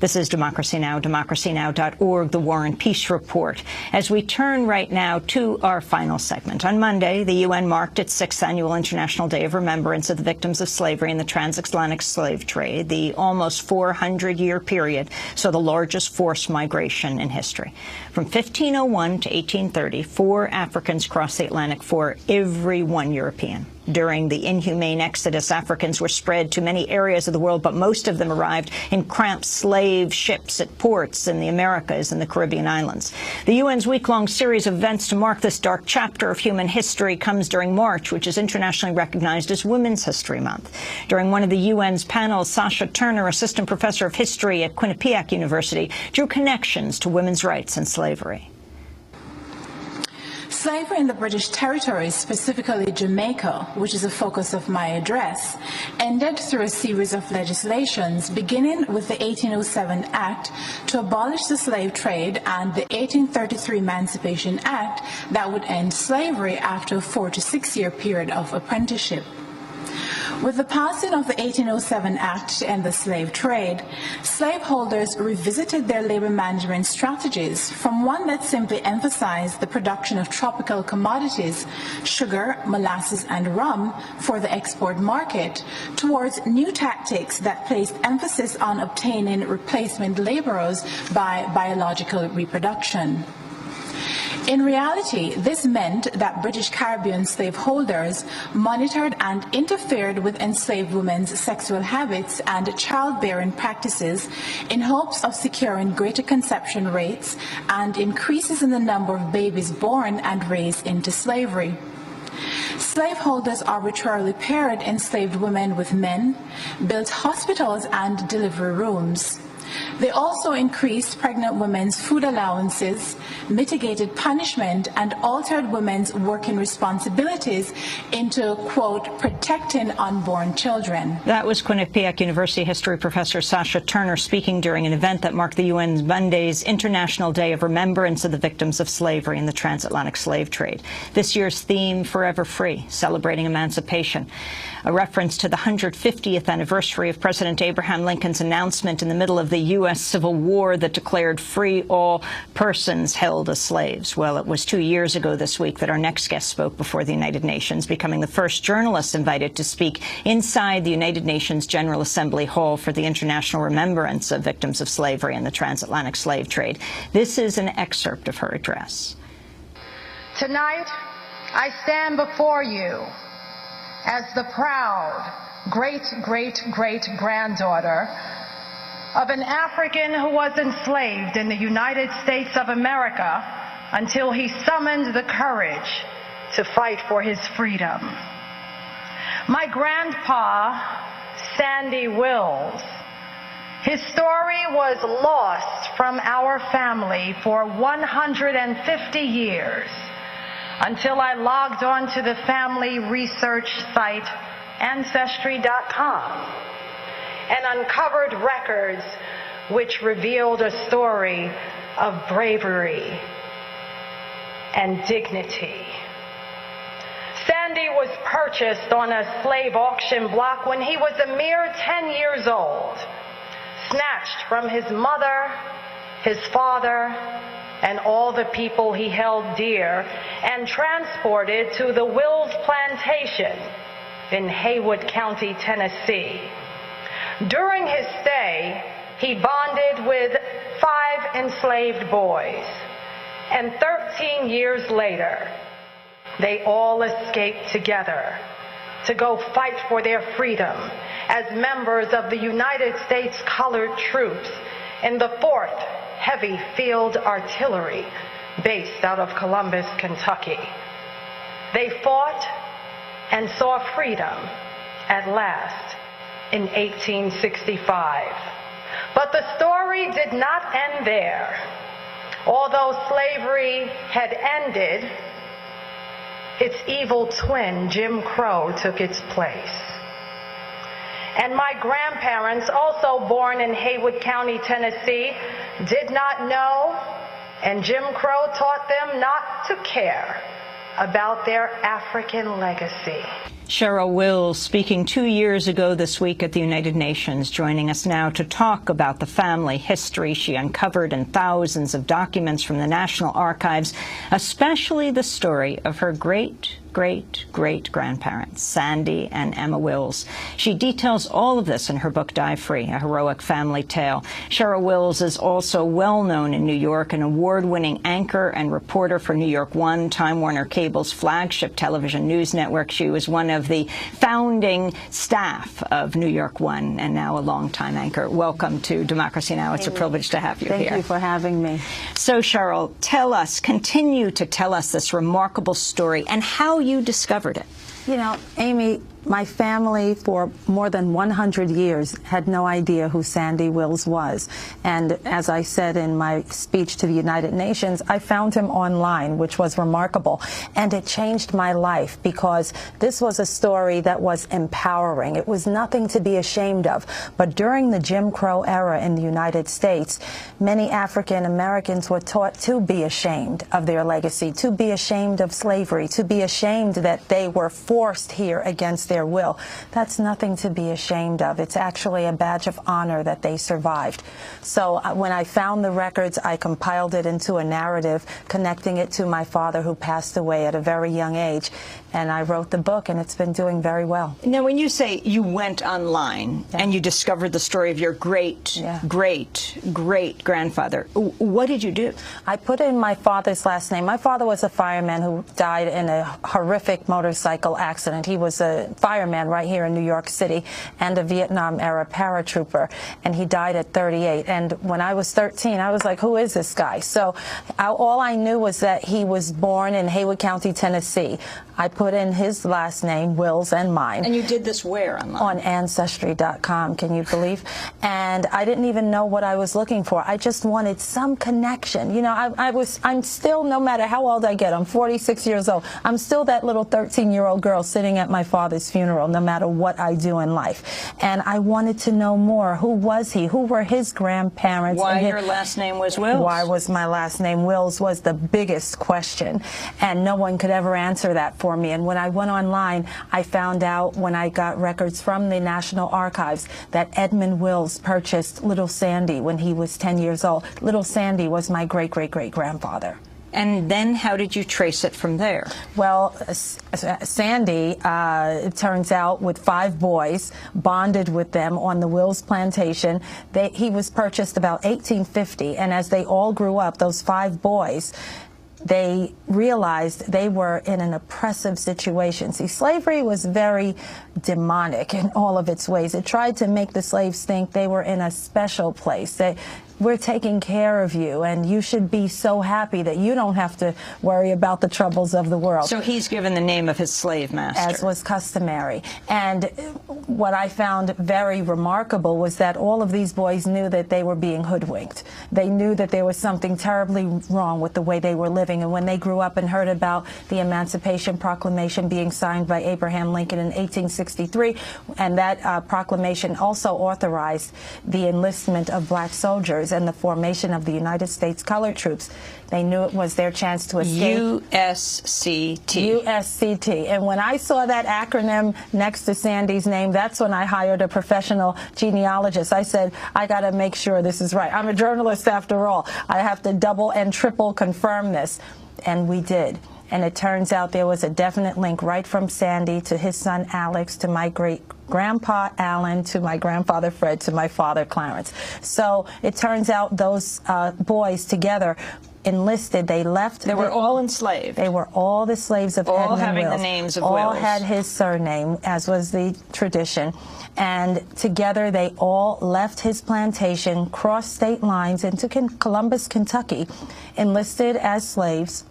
This is Democracy Now!, democracynow.org, the War and Peace Report. As we turn right now to our final segment. On Monday, the UN marked its 6th annual International Day of Remembrance of the victims of slavery in the transatlantic slave trade. The almost 400-year period saw the largest forced migration in history. From 1501 to 1830, 4 Africans crossed the Atlantic for every 1 European. During the inhumane exodus, Africans were spread to many areas of the world, but most of them arrived in cramped slave ships at ports in the Americas and the Caribbean islands. The UN's week-long series of events to mark this dark chapter of human history comes during March, which is internationally recognized as Women's History Month. During one of the UN's panels, Sasha Turner, assistant professor of history at Quinnipiac University, drew connections to women's rights and slavery. Slavery in the British territories, specifically Jamaica, which is the focus of my address, ended through a series of legislations, beginning with the 1807 Act to abolish the slave trade and the 1833 Emancipation Act that would end slavery after a 4 to 6 year period of apprenticeship. With the passing of the 1807 Act to end the slave trade, slaveholders revisited their labor management strategies from one that simply emphasized the production of tropical commodities, sugar, molasses, and rum, for the export market, towards new tactics that placed emphasis on obtaining replacement laborers by biological reproduction. In reality, this meant that British Caribbean slaveholders monitored and interfered with enslaved women's sexual habits and childbearing practices in hopes of securing greater conception rates and increases in the number of babies born and raised into slavery. Slaveholders arbitrarily paired enslaved women with men, built hospitals and delivery rooms. They also increased pregnant women's food allowances, mitigated punishment, and altered women's working responsibilities into, quote, protecting unborn children. That was Quinnipiac University history professor Sasha Turner speaking during an event that marked the UN's Monday's International Day of Remembrance of the Victims of Slavery in the Transatlantic Slave Trade. This year's theme, Forever Free, celebrating emancipation. A reference to the 150th anniversary of President Abraham Lincoln's announcement in the middle of the U.S. Civil War that declared free all persons held as slaves. Well, it was 2 years ago this week that our next guest spoke before the United Nations, becoming the first journalist invited to speak inside the United Nations General Assembly Hall for the International Remembrance of Victims of Slavery in the Transatlantic Slave Trade. This is an excerpt of her address. Tonight, I stand before you as the proud great-great-great-granddaughter of an African who was enslaved in the United States of America until he summoned the courage to fight for his freedom. My grandpa, Sandy Wills, his story was lost from our family for 150 years until I logged on to the family research site Ancestry.com and uncovered records which revealed a story of bravery and dignity. Sandy was purchased on a slave auction block when he was a mere 10 years old, snatched from his mother, his father, and all the people he held dear, and transported to the Wills Plantation in Haywood County, Tennessee. During his stay, he bonded with 5 enslaved boys, and 13 years later, they all escaped together to go fight for their freedom as members of the United States Colored Troops in the 4th Heavy Field Artillery based out of Columbus, Kentucky. They fought and saw freedom at last in 1865. But the story did not end there. Although slavery had ended, its evil twin, Jim Crow, took its place. And my grandparents, also born in Haywood County, Tennessee, did not know, and Jim Crow taught them not to care about their African legacy. Cheryl Wills speaking 2 years ago this week at the United Nations, joining us now to talk about the family history she uncovered in thousands of documents from the National Archives, especially the story of her great-great-great-grandparents, Sandy and Emma Wills. She details all of this in her book, Die Free, A Heroic Family Tale. Cheryl Wills is also well known in New York, an award-winning anchor and reporter for New York One, Time Warner Cable's flagship television news network. She was one of the founding staff of New York One and now a longtime anchor. Welcome to Democracy Now! It's a privilege to have you here. Thank you for having me. So, Cheryl, continue to tell us this remarkable story and how you discovered it. You know, Amy, my family for more than 100 years had no idea who Sandy Wills was. And as I said in my speech to the United Nations, I found him online, which was remarkable. And it changed my life because this was a story that was empowering. It was nothing to be ashamed of. But during the Jim Crow era in the United States, many African Americans were taught to be ashamed of their legacy, to be ashamed of slavery, to be ashamed that they were forced here against their will. That's nothing to be ashamed of. It's actually a badge of honor that they survived. So when I found the records, I compiled it into a narrative, connecting it to my father, who passed away at a very young age. And I wrote the book, and it's been doing very well. Now, when you say you went online and you discovered the story of your great-great-great-grandfather, what did you do? I put in my father's last name. My father was a fireman who died in a horrific motorcycle accident. He was a fireman right here in New York City and a Vietnam-era paratrooper, and he died at 38. And when I was 13, I was like, who is this guy? So all I knew was that he was born in Haywood County, Tennessee. I put in his last name, Wills, and mine. And you did this where online? On Ancestry.com, can you believe? And I didn't even know what I was looking for. I just wanted some connection. You know, I'm still, no matter how old I get, I'm 46 years old, I'm still that little 13-year-old girl sitting at my father's funeral, no matter what I do in life. And I wanted to know more. Who was he? Who were his grandparents? Why your last name was Wills? Why was my last name Wills was the biggest question. And no one could ever answer that for me. And when I went online, I found out, when I got records from the National Archives, that Edmund Wills purchased little Sandy when he was 10 years old. Little Sandy was my great-great-great-grandfather. And then how did you trace it from there? Well, Sandy, it turns out, with 5 boys, bonded with them on the Wills plantation. He was purchased about 1850, and as they all grew up, those 5 boys, they realized they were in an oppressive situation. See, slavery was very demonic in all of its ways. It tried to make the slaves think they were in a special place. We're taking care of you, and you should be so happy that you don't have to worry about the troubles of the world. So he's given the name of his slave master. As was customary. And what I found very remarkable was that all of these boys knew that they were being hoodwinked. They knew that there was something terribly wrong with the way they were living. And when they grew up and heard about the Emancipation Proclamation being signed by Abraham Lincoln in 1863, and that proclamation also authorized the enlistment of black soldiers and the formation of the United States Colored Troops, they knew it was their chance to escape. USCT. USCT. And when I saw that acronym next to Sandy's name, that's when I hired a professional genealogist. I said, I got to make sure this is right. I'm a journalist after all. I have to double and triple confirm this. And we did. And it turns out there was a definite link right from Sandy to his son Alex, to my great-grandpa Alan, to my grandfather Fred, to my father Clarence. So it turns out those boys together enlisted. They left. They were all enslaved. They were all the slaves of Edmund Wills. All having the names of Wills. Wills. All had his surname, as was the tradition. And together they all left his plantation, crossed state lines into Columbus, Kentucky, enlisted as slaves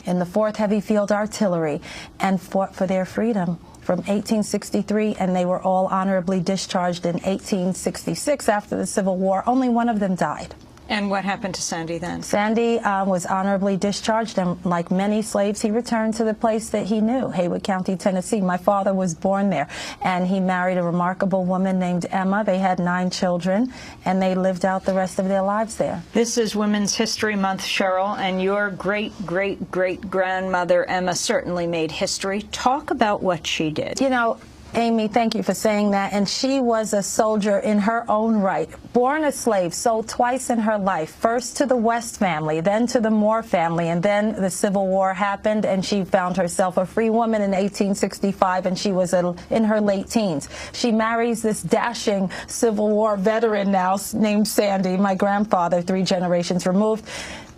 in the 4th Heavy Field Artillery, and fought for their freedom from 1863, and they were all honorably discharged in 1866 after the Civil War. Only one of them died. And what happened to Sandy then? Sandy was honorably discharged, and like many slaves, he returned to the place that he knew, Haywood County, Tennessee. My father was born there, and he married a remarkable woman named Emma. They had 9 children, and they lived out the rest of their lives there. This is Women's History Month, Cheryl, and your great-great-great-grandmother, Emma, certainly made history. Talk about what she did. You know, Amy, thank you for saying that. And she was a soldier in her own right. Born a slave, sold twice in her life, first to the West family, then to the Moore family, and then the Civil War happened, and she found herself a free woman in 1865, and she was in her late teens. She marries this dashing Civil War veteran now named Sandy, my grandfather, 3 generations removed.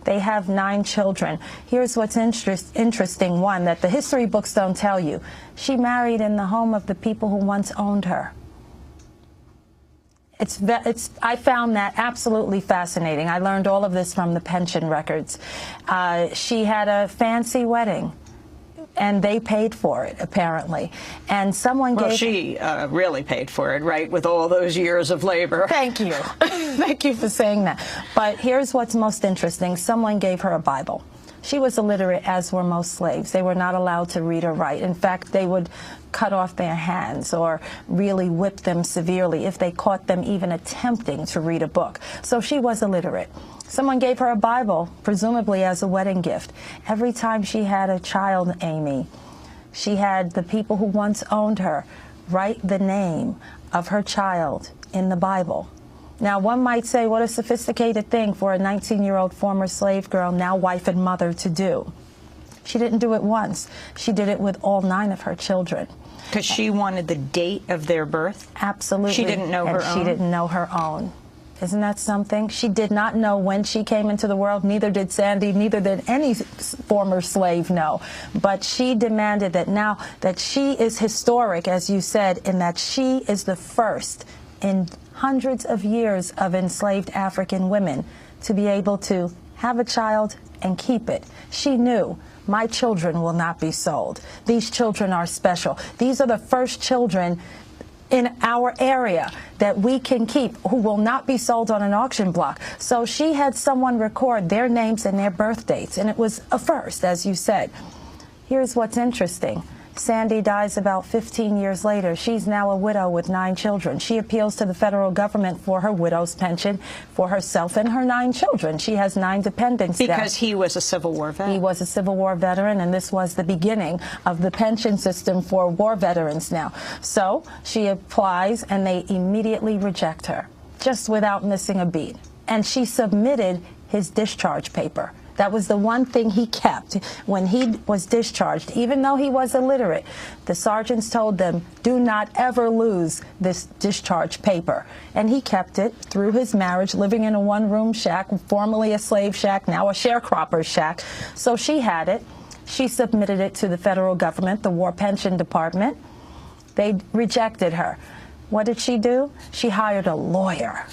They have 9 children. Here's what's interesting, one, that the history books don't tell you. She married in the home of the people who once owned her. I found that absolutely fascinating. I learned all of this from the pension records. She had a fancy wedding, and they paid for it, apparently. And someone gave... Well, she really paid for it, right, with all those years of labor. Thank you. Thank you for saying that. But here's what's most interesting. Someone gave her a Bible. She was illiterate, as were most slaves. They were not allowed to read or write. In fact, they would cut off their hands or really whip them severely if they caught them even attempting to read a book. So she was illiterate. Someone gave her a Bible, presumably as a wedding gift. Every time she had a child, Amy, she had the people who once owned her write the name of her child in the Bible. Now, one might say, what a sophisticated thing for a 19-year-old former slave girl, now wife and mother, to do. She didn't do it once. She did it with all 9 of her children. Because she wanted the date of their birth? Absolutely. She didn't know her own? She didn't know her own. Isn't that something? She did not know when she came into the world. Neither did Sandy. Neither did any former slave know. But she demanded that now that she is historic, as you said, in that she is the first in hundreds of years of enslaved African women to be able to have a child and keep it. She knew, my children will not be sold. These children are special. These are the first children in our area that we can keep who will not be sold on an auction block. So she had someone record their names and their birth dates, and it was a first, as you said. Here's what's interesting. Sandy dies about 15 years later. She's now a widow with 9 children. She appeals to the federal government for her widow's pension for herself and her 9 children. She has 9 dependents now. Because he was a Civil War vet. He was a Civil War veteran, and this was the beginning of the pension system for war veterans now. So she applies, and they immediately reject her, just without missing a beat. And she submitted his discharge paper. That was the one thing he kept when he was discharged. Even though he was illiterate, the sergeants told them, do not ever lose this discharge paper. And he kept it through his marriage, living in a 1-room shack, formerly a slave shack, now a sharecropper's shack. So she had it. She submitted it to the federal government, the War Pension Department. They rejected her. What did she do? She hired a lawyer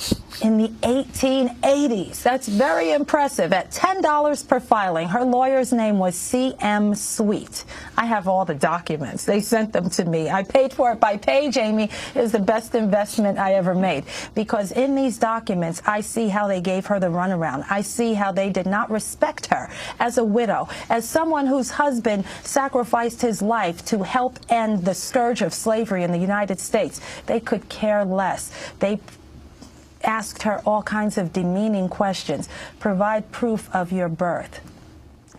in the 1880s. That's very impressive. At $10 per filing, her lawyer's name was C.M. Sweet. I have all the documents. They sent them to me. I paid for it by page, Amy. It was the best investment I ever made. Because in these documents, I see how they gave her the runaround. I see how they did not respect her as a widow, as someone whose husband sacrificed his life to help end the scourge of slavery in the United States. They could care less. They asked her all kinds of demeaning questions. Provide proof of your birth.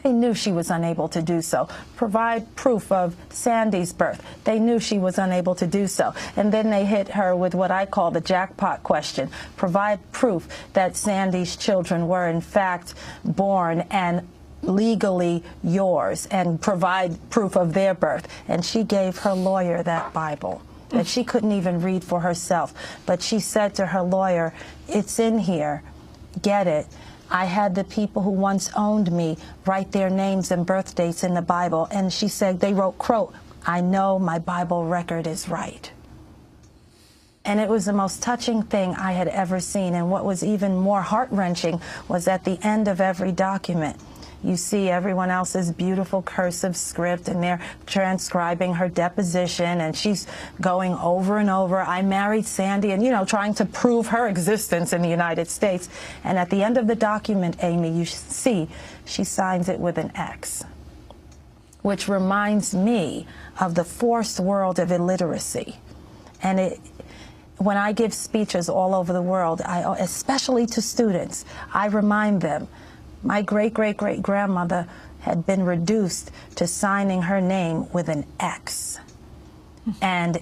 They knew she was unable to do so. Provide proof of Sandy's birth. They knew she was unable to do so. And then they hit her with what I call the jackpot question. Provide proof that Sandy's children were in fact born and legally yours, and provide proof of their birth. And she gave her lawyer that Bible that she couldn't even read for herself. But she said to her lawyer, it's in here, get it. I had the people who once owned me write their names and birth dates in the Bible. And she said, they wrote, quote, I know my Bible record is right. And it was the most touching thing I had ever seen. And what was even more heart-wrenching was at the end of every document, You see everyone else's beautiful cursive script, and they're transcribing her deposition, and she's going over and over, I married Sandy, and, you know, trying to prove her existence in the United States. And at the end of the document, Amy, you see she signs it with an X, which reminds me of the forced world of illiteracy. And when I give speeches all over the world, especially to students, I remind them, my great-great-great-grandmother had been reduced to signing her name with an X. And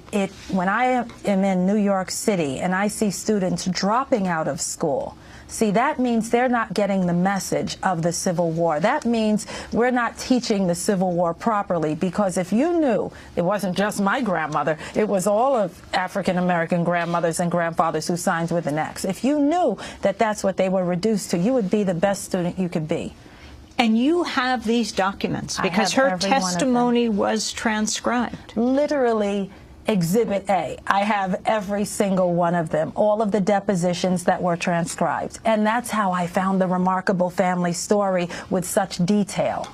when I am in New York City and I see students dropping out of school, see, that means they're not getting the message of the Civil War. That means we're not teaching the Civil War properly, because if you knew it wasn't just my grandmother, it was all of African-American grandmothers and grandfathers who signed with an X. If you knew that that's what they were reduced to, you would be the best student you could be. And you have these documents because her testimony was transcribed. Literally, Exhibit A. I have every single one of them, all of the depositions that were transcribed. And that's how I found the remarkable family story with such detail.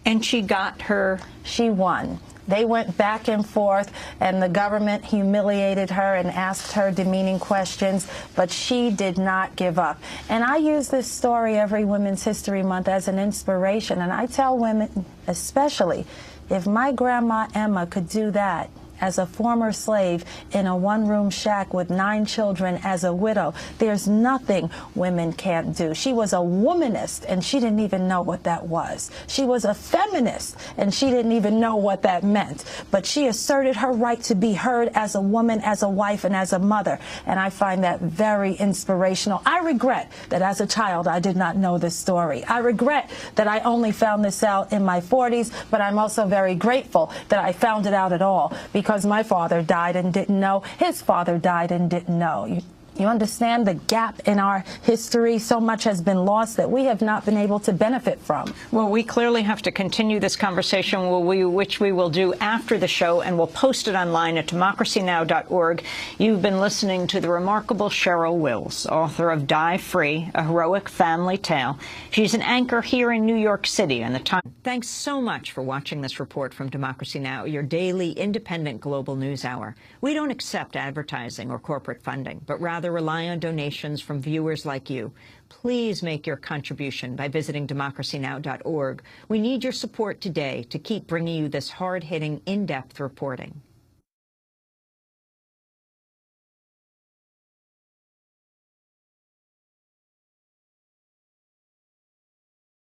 And she got her... She won. They went back and forth, and the government humiliated her and asked her demeaning questions, but she did not give up. And I use this story every Women's History Month as an inspiration, and I tell women, especially, if my grandma Emma could do that as a former slave in a one-room shack with 9 children as a widow, there's nothing women can't do. She was a womanist, and she didn't even know what that was. She was a feminist, and she didn't even know what that meant. But she asserted her right to be heard as a woman, as a wife, and as a mother. And I find that very inspirational. I regret that as a child I did not know this story. I regret that I only found this out in my 40s, but I'm also very grateful that I found it out at all, because my father died and didn't know. His father died and didn't know. You understand the gap in our history? So much has been lost that we have not been able to benefit from. Well, we clearly have to continue this conversation, which we will do after the show, and we'll post it online at democracynow.org. You've been listening to the remarkable Cheryl Wills, author of Die Free, A Heroic Family Tale. She's an anchor here in New York City and the Times. Thanks so much for watching this report from Democracy Now!, your daily independent global news hour. We don't accept advertising or corporate funding, but rather rely on donations from viewers like you. Please make your contribution by visiting democracynow.org. We need your support today to keep bringing you this hard-hitting, in-depth reporting.